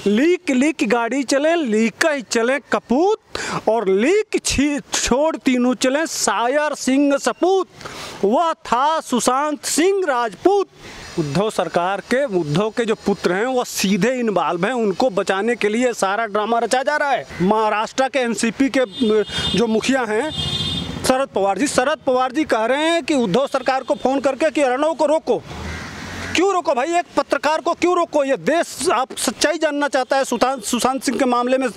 Leak leak गाड़ी चले, leak ही चले कपूत, और लीक छोड़ तीनों चले शायर सिंह सपूत। वह था सुशांत सिंह राजपूत। उद्धव सरकार के, उद्धव के जो पुत्र हैं वह सीधे इन्वॉल्व हैं, उनको बचाने के लिए सारा ड्रामा रचा जा रहा है। महाराष्ट्र के एनसीपी के जो मुखिया हैं शरद पवार जी कह रहे हैं कि उद्धव सरकार को फ़ोन करके कि अर्णव को रोको। क्यों रोको भाई? एक पत्रकार को क्यों रोको? ये देश आप सच्चाई जानना चाहता है। सुशांत सिंह के मामले में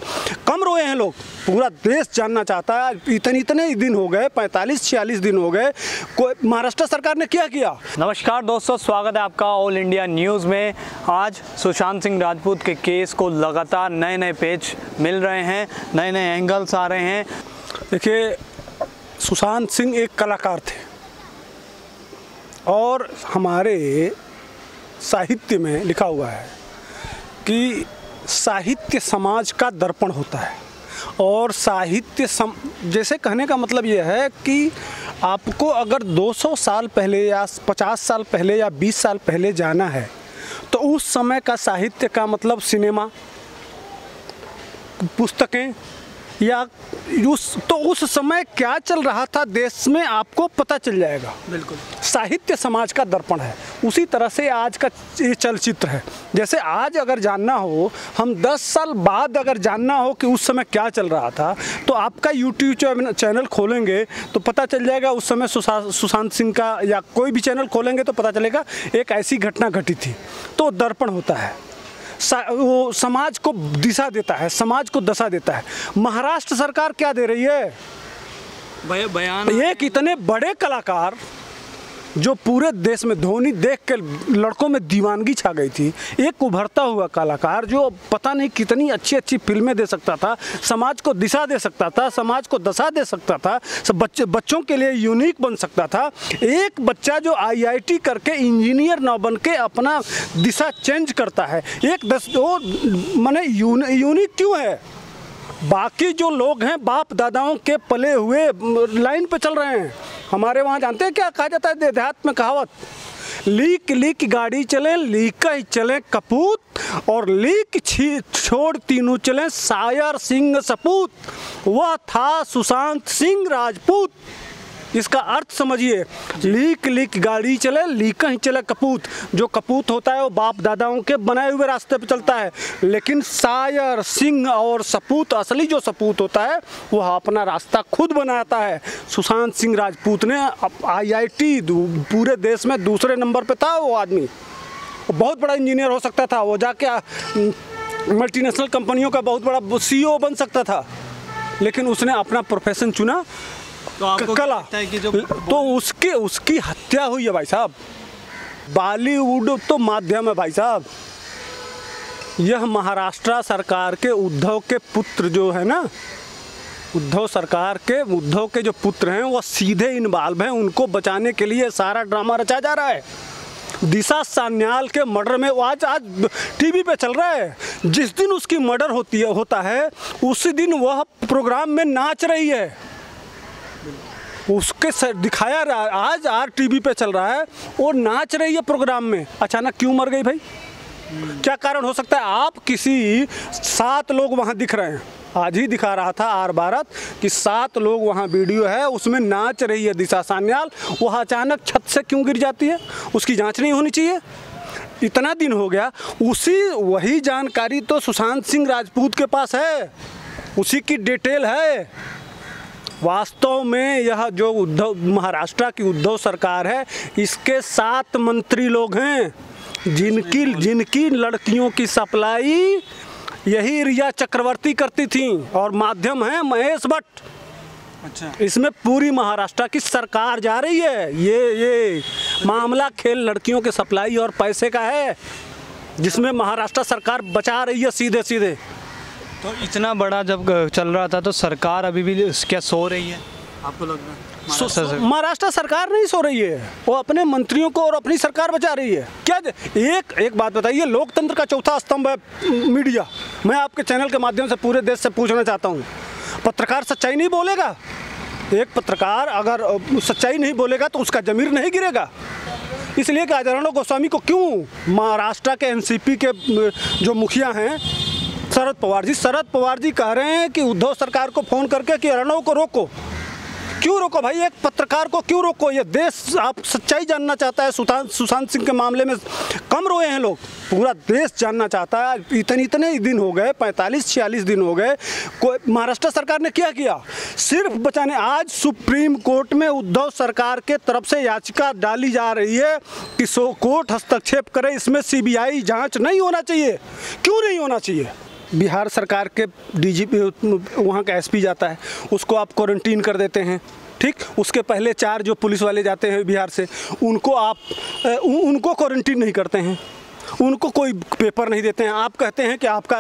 कम रोए हैं लोग, पूरा देश जानना चाहता है। इतने दिन हो गए, 45-46 दिन हो गए, कोई महाराष्ट्र सरकार ने क्या किया? नमस्कार दोस्तों, स्वागत है आपका ऑल इंडिया न्यूज़ में। आज सुशांत सिंह राजपूत के केस को लगातार नए पेज मिल रहे हैं, नए एंगल्स आ रहे हैं। देखिए, सुशांत सिंह एक कलाकार थे और हमारे साहित्य में लिखा हुआ है कि साहित्य समाज का दर्पण होता है। और साहित्य जैसे कहने का मतलब यह है कि आपको अगर 200 साल पहले या 50 साल पहले या 20 साल पहले जाना है तो उस समय का साहित्य का मतलब सिनेमा, पुस्तकें, या उस समय क्या चल रहा था देश में आपको पता चल जाएगा। बिल्कुल, साहित्य समाज का दर्पण है। उसी तरह से आज का ये चलचित्र है। जैसे आज अगर जानना हो, हम 10 साल बाद अगर जानना हो कि उस समय क्या चल रहा था, तो आपका यूट्यूब चैनल खोलेंगे तो पता चल जाएगा उस समय सुशांत सिंह का, या कोई भी चैनल खोलेंगे तो पता चलेगा एक ऐसी घटना घटी थी। तो दर्पण होता है, वो समाज को दिशा देता है, समाज को दशा देता है। महाराष्ट्र सरकार क्या दे रही है? बयान। ये कितने बड़े कलाकार जो पूरे देश में, धोनी देख के लड़कों में दीवानगी छा गई थी। एक उभरता हुआ कलाकार जो पता नहीं कितनी अच्छी फिल्में दे सकता था, समाज को दिशा दे सकता था, समाज को दशा दे सकता था, सब बच्चों के लिए यूनिक बन सकता था। एक बच्चा जो IIT करके इंजीनियर ना बन के अपना दिशा चेंज करता है। माने यूनिक क्यों है? बाकी जो लोग हैं बाप दादाओं के पले हुए लाइन पे चल रहे हैं। हमारे वहाँ जानते हैं क्या कहा जाता है देहात में कहावत? लीक लीक गाड़ी चले, लीक ही चले कपूत, और लीक छोड़ तीनों चले शायर सिंह सपूत। वह था सुशांत सिंह राजपूत। इसका अर्थ समझिए, लीक लीक गाड़ी चले, लीक ही चले कपूत। जो कपूत होता है वो बाप दादाओं के बनाए हुए रास्ते पे चलता है, लेकिन शायर सिंह और सपूत, असली जो सपूत होता है, वह अपना रास्ता खुद बनाता है। सुशांत सिंह राजपूत ने IIT पूरे देश में दूसरे नंबर पे था। वो आदमी बहुत बड़ा इंजीनियर हो सकता था, वो जाके मल्टीनेशनल कंपनियों का बहुत बड़ा CEO बन सकता था, लेकिन उसने अपना प्रोफेशन चुना, तो कला। तो उसकी हत्या हुई है भाई साहब। बॉलीवुड तो माध्यम है भाई साहब। यह महाराष्ट्र सरकार के उद्धव के पुत्र जो है ना, उद्धव के जो पुत्र हैं वह सीधे इन्वॉल्व हैं, उनको बचाने के लिए सारा ड्रामा रचा जा रहा है। दिशा सान्याल के मर्डर में आज टीवी पे चल रहा है। जिस दिन उसकी मर्डर होता है उसी दिन वह प्रोग्राम में नाच रही है, उसके दिखाया रहा। आज RTV पे चल रहा है, वो नाच रही है प्रोग्राम में। अचानक क्यों मर गई भाई? क्या कारण हो सकता है? आप किसी 7 लोग वहाँ दिख रहे हैं, आज ही दिखा रहा था R भारत कि 7 लोग वहाँ वीडियो है, उसमें नाच रही है दिशा सान्याल। वह अचानक छत से क्यों गिर जाती है? उसकी जांच नहीं होनी चाहिए? इतना दिन हो गया, वही जानकारी तो सुशांत सिंह राजपूत के पास है, उसी की डिटेल है। वास्तव में यह जो महाराष्ट्र की उद्धव सरकार है, इसके 7 मंत्री लोग हैं जिनकी लड़कियों की सप्लाई यही रिया चक्रवर्ती करती थी, और माध्यम है महेश भट्ट। अच्छा, इसमें पूरी महाराष्ट्र की सरकार जा रही है। ये मामला खेल लड़कियों के सप्लाई और पैसे का है, जिसमें महाराष्ट्र सरकार बचा रही है सीधे। तो इतना बड़ा जब चल रहा था तो सरकार अभी भी क्या सो रही है आपको लगता है? महाराष्ट्र सरकार नहीं सो रही है, वो अपने मंत्रियों को और अपनी सरकार बचा रही है। क्या एक बात बताइए, लोकतंत्र का चौथा स्तंभ है मीडिया। मैं आपके चैनल के माध्यम से पूरे देश से पूछना चाहता हूँ, पत्रकार सच्चाई नहीं बोलेगा? एक पत्रकार अगर सच्चाई नहीं बोलेगा तो उसका जमीर नहीं गिरेगा। इसलिए कि अर्णव गोस्वामी को क्यों महाराष्ट्र के एनसीपी के जो मुखिया हैं शरद पवार जी कह रहे हैं कि उद्धव सरकार को फ़ोन करके कि अर्णव को रोको। क्यों रोको भाई? एक पत्रकार को क्यों रोको? ये देश आप सच्चाई जानना चाहता है। सुशांत सिंह के मामले में कम रोए हैं लोग, पूरा देश जानना चाहता है। इतने ही दिन हो गए, 45-46 दिन हो गए, कोई महाराष्ट्र सरकार ने क्या किया? सिर्फ बचाने। आज सुप्रीम कोर्ट में उद्धव सरकार के तरफ से याचिका डाली जा रही है कि कोर्ट हस्तक्षेप करे, इसमें CBI जाँच नहीं होना चाहिए। क्यों नहीं होना चाहिए? बिहार सरकार के DGP वहाँ का SP जाता है, उसको आप क्वारंटीन कर देते हैं, ठीक। उसके पहले 4 जो पुलिस वाले जाते हैं बिहार से, उनको क्वारंटीन नहीं करते हैं, उनको कोई पेपर नहीं देते हैं। आप कहते हैं कि आपका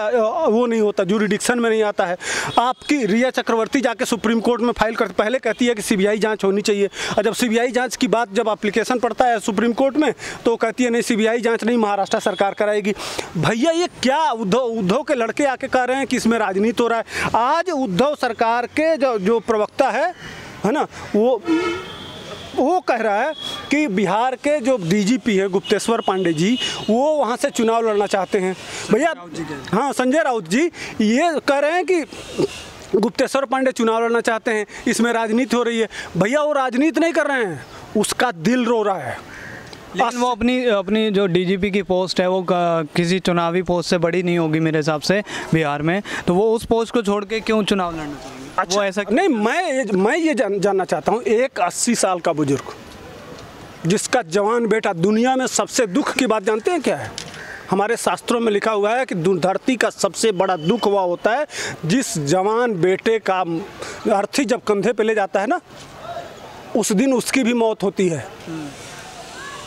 वो नहीं होता, जुरिडिक्शन में नहीं आता है। आपकी रिया चक्रवर्ती जाके सुप्रीम कोर्ट में फाइल करती, पहले कहती है कि CBI जांच होनी चाहिए, और जब CBI जांच की बात जब एप्लीकेशन पड़ता है सुप्रीम कोर्ट में तो कहती है नहीं, CBI जांच नहीं, महाराष्ट्र सरकार कराएगी। भैया ये क्या उद्धव के लड़के आके कह रहे हैं कि इसमें राजनीति हो रहा है। आज उद्धव सरकार के जो प्रवक्ता है ना, वो कह रहा है कि बिहार के जो DGP है गुप्तेश्वर पांडे जी, वो वहाँ से चुनाव लड़ना चाहते हैं। भैया हाँ, संजय राउत जी ये कह रहे हैं कि गुप्तेश्वर पांडे चुनाव लड़ना चाहते हैं, इसमें राजनीति हो रही है। भैया वो राजनीति नहीं कर रहे हैं, उसका दिल रो रहा है। लेकिन वो अपनी जो DGP की पोस्ट है वो किसी चुनावी पोस्ट से बड़ी नहीं होगी मेरे हिसाब से बिहार में, तो वो उस पोस्ट को छोड़ के क्यों चुनाव लड़ना चाहिए? अच्छा, वो ऐसा नहीं, मैं ये जानना चाहता हूँ, एक 80 साल का बुजुर्ग जिसका जवान बेटा, दुनिया में सबसे दुख की बात जानते हैं क्या है? हमारे शास्त्रों में लिखा हुआ है कि धरती का सबसे बड़ा दुख वह होता है जिस जवान बेटे का अर्थी जब कंधे पे ले जाता है ना, उस दिन उसकी भी मौत होती है।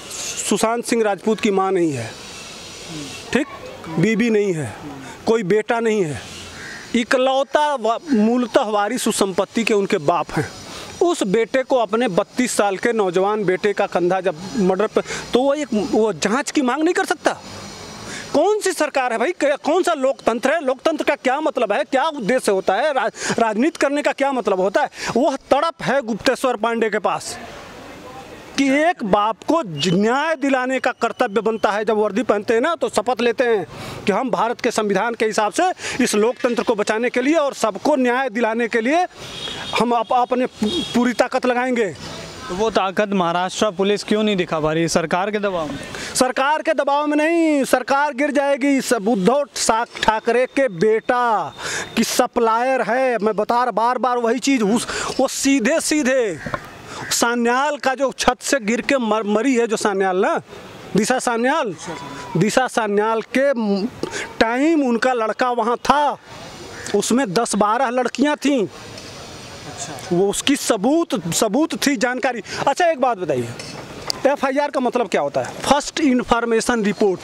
सुशांत सिंह राजपूत की माँ नहीं है, ठीक, बीबी नहीं है, कोई बेटा नहीं है, इकलौता मूलतः वारिस उस संपत्ति के उनके बाप हैं। उस बेटे को अपने 32 साल के नौजवान बेटे का कंधा जब मर्डर पे, तो वो जांच की मांग नहीं कर सकता। कौन सी सरकार है भाई? कौन सा लोकतंत्र है? लोकतंत्र का क्या मतलब है? क्या उद्देश्य होता है? राजनीति करने का क्या मतलब होता है? वह तड़प है गुप्तेश्वर पांडे के पास कि एक बाप को न्याय दिलाने का कर्तव्य बनता है। जब वर्दी पहनते हैं ना तो शपथ लेते हैं कि हम भारत के संविधान के हिसाब से इस लोकतंत्र को बचाने के लिए और सबको न्याय दिलाने के लिए हम अपने पूरी ताकत लगाएंगे। तो वो ताकत महाराष्ट्र पुलिस क्यों नहीं दिखा पा रही? सरकार के दबाव में? सरकार के दबाव में नहीं, सरकार गिर जाएगी। उद्धव ठाकरे के बेटा की सप्लायर है, मैं बता रहा बार वही चीज़। वो सीधे सान्याल का जो छत से गिर के मरी है, जो सान्याल ना, दिशा सान्याल के टाइम उनका लड़का वहाँ था, उसमें 10-12 लड़कियाँ थीं। अच्छा। वो उसकी सबूत थी, जानकारी। अच्छा एक बात बताइए, FIR का मतलब क्या होता है? फर्स्ट इंफॉर्मेशन रिपोर्ट,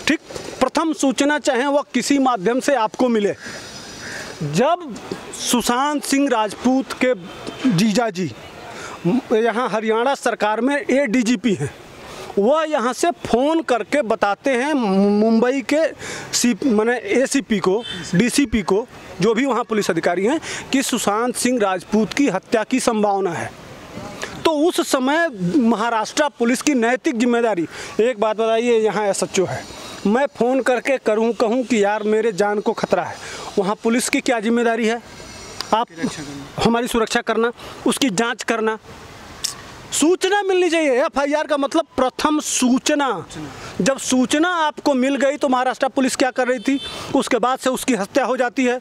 ठीक, प्रथम सूचना, चाहे वह किसी माध्यम से आपको मिले। जब सुशांत सिंह राजपूत के जीजाजी यहाँ हरियाणा सरकार में ADGP हैं, वह यहाँ से फ़ोन करके बताते हैं मुंबई के ACP को, DCP को, जो भी वहाँ पुलिस अधिकारी हैं, कि सुशांत सिंह राजपूत की हत्या की संभावना है। तो उस समय महाराष्ट्र पुलिस की नैतिक जिम्मेदारी, एक बात बताइए, यहाँ SHO है, मैं फ़ोन करके कहूँ कि यार मेरे जान को खतरा है, वहाँ पुलिस की क्या जिम्मेदारी है? आप हमारी सुरक्षा करना, उसकी जांच करना, सूचना मिलनी चाहिए। FIR का मतलब प्रथम सूचना। जब सूचना आपको मिल गई तो महाराष्ट्र पुलिस क्या कर रही थी? उसके बाद से उसकी हत्या हो जाती है।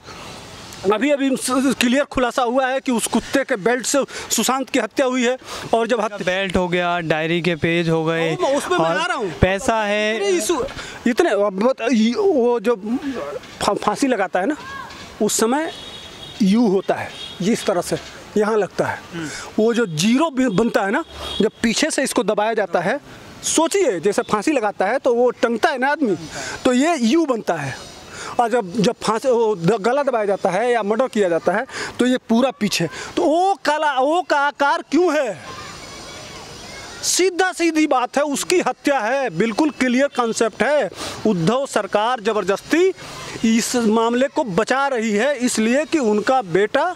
अभी क्लियर खुलासा हुआ है कि उस कुत्ते के बेल्ट से सुशांत की हत्या हुई है। और जब बेल्ट हो गया, डायरी के पेज हो गए, उसमें मैं आ रहा हूँ, पैसा है, इतने वो जो फांसी लगाता है ना, उस समय यू होता है, इस तरह से यहाँ लगता है, वो जो जीरो बनता है ना, जब पीछे से इसको दबाया जाता है, सोचिए जैसे फांसी लगाता है तो वो टंगता है ना आदमी, तो ये यू बनता है। और जब फांसी गला दबाया जाता है या मर्डर किया जाता है तो ये पूरा पीछे, तो ओ का आकार क्यों है? सीधी बात है, उसकी हत्या है, बिल्कुल क्लियर कॉन्सेप्ट है। उद्धव सरकार जबरदस्ती इस मामले को बचा रही है, इसलिए कि उनका बेटा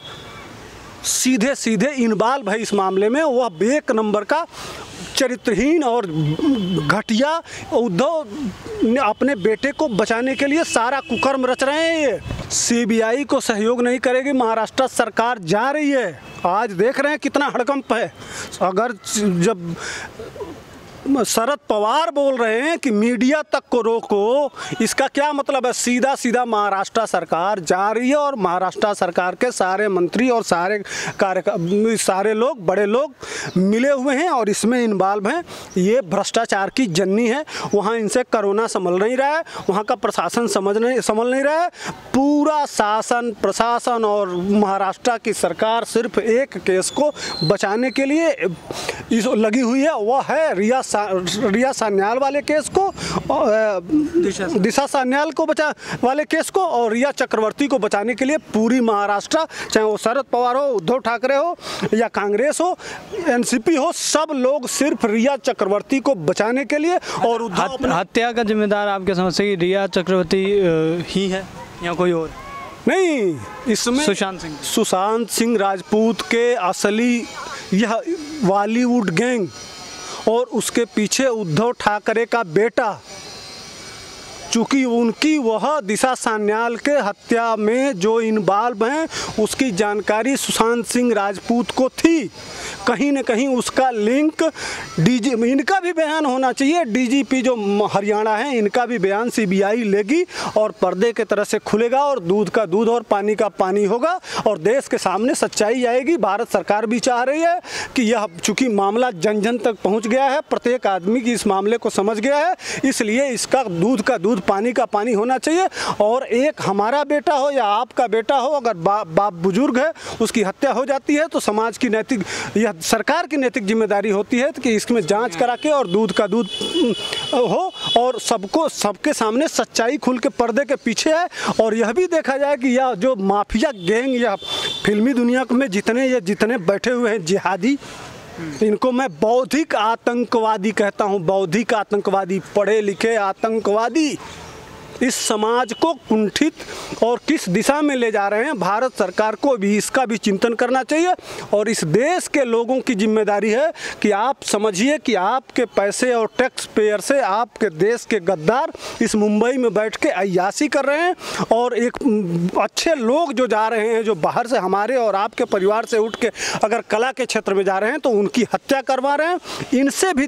सीधे इन्वॉल्व है इस मामले में। वह एक नंबर का चरित्रहीन और घटिया उद्धव ने अपने बेटे को बचाने के लिए सारा कुकर्म रच रहे हैं। ये सीबीआई को सहयोग नहीं करेगी, महाराष्ट्र सरकार जा रही है। आज देख रहे हैं कितना हड़कंप है। अगर जब शरद पवार बोल रहे हैं कि मीडिया तक को रोको, इसका क्या मतलब है? सीधा सीधा महाराष्ट्र सरकार जा रही है और महाराष्ट्र सरकार के सारे मंत्री और सारे लोग, बड़े लोग मिले हुए हैं और इसमें इन्वॉल्व हैं। ये भ्रष्टाचार की जन्नी है। वहाँ इनसे कोरोना संभल नहीं रहा है, वहाँ का प्रशासन संभल नहीं रहा है। पूरा शासन, प्रशासन और महाराष्ट्र की सरकार सिर्फ एक केस को बचाने के लिए लगी हुई है। वह है रिया सान्याल वाले केस को, दिशा सान्याल को वाले केस को, और रिया चक्रवर्ती को बचाने के लिए पूरी महाराष्ट्र, चाहे वो शरद पवार हो, उद्धव ठाकरे हो या कांग्रेस हो, एनसीपी हो, सब लोग सिर्फ रिया चक्रवर्ती को बचाने के लिए। और हत्या का जिम्मेदार आपके समझ से रिया चक्रवर्ती ही है या कोई और? नहीं, इसमें सुशांत सिंह राजपूत के असली यह बॉलीवुड गैंग और उसके पीछे उद्धव ठाकरे का बेटा, चूँकि उनकी वह दिशा सान्याल के हत्या में जो इन्वॉल्व हैं उसकी जानकारी सुशांत सिंह राजपूत को थी। कहीं न कहीं उसका लिंक इनका भी बयान होना चाहिए। डीजीपी जो हरियाणा है, इनका भी बयान सीबीआई लेगी और पर्दे के तरह से खुलेगा और दूध का दूध और पानी का पानी होगा और देश के सामने सच्चाई आएगी। भारत सरकार भी चाह रही है कि यह, चूँकि मामला जन जन तक पहुँच गया है, प्रत्येक आदमी की इस मामले को समझ गया है, इसलिए इसका दूध का दूध, पानी का पानी होना चाहिए। और एक हमारा बेटा हो या आपका बेटा हो, अगर बाप बुजुर्ग है, उसकी हत्या हो जाती है तो समाज की नैतिक, यह सरकार की नैतिक जिम्मेदारी होती है कि इसमें जांच करा के और दूध का दूध हो और सबके सामने सच्चाई खुल के पर्दे के पीछे है। और यह भी देखा जाए कि यह जो माफिया गैंग या फिल्मी दुनिया में जितने बैठे हुए हैं जिहादी, इनको मैं बौद्धिक आतंकवादी कहता हूँ। बौद्धिक आतंकवादी, पढ़े लिखे आतंकवादी इस समाज को कुंठित और किस दिशा में ले जा रहे हैं। भारत सरकार को भी इसका भी चिंतन करना चाहिए और इस देश के लोगों की जिम्मेदारी है कि आप समझिए कि आपके पैसे और टैक्स पेयर से आपके देश के गद्दार इस मुंबई में बैठ के अय्याशी कर रहे हैं और एक अच्छे लोग जो जा रहे हैं, जो बाहर से हमारे और आपके परिवार से उठ के अगर कला के क्षेत्र में जा रहे हैं तो उनकी हत्या करवा रहे हैं। इनसे भी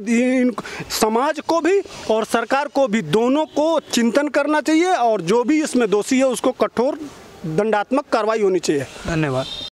समाज को भी और सरकार को भी, दोनों को चिंतन करना चाहिए और जो भी इसमें दोषी है उसको कठोर दंडात्मक कार्रवाई होनी चाहिए। धन्यवाद।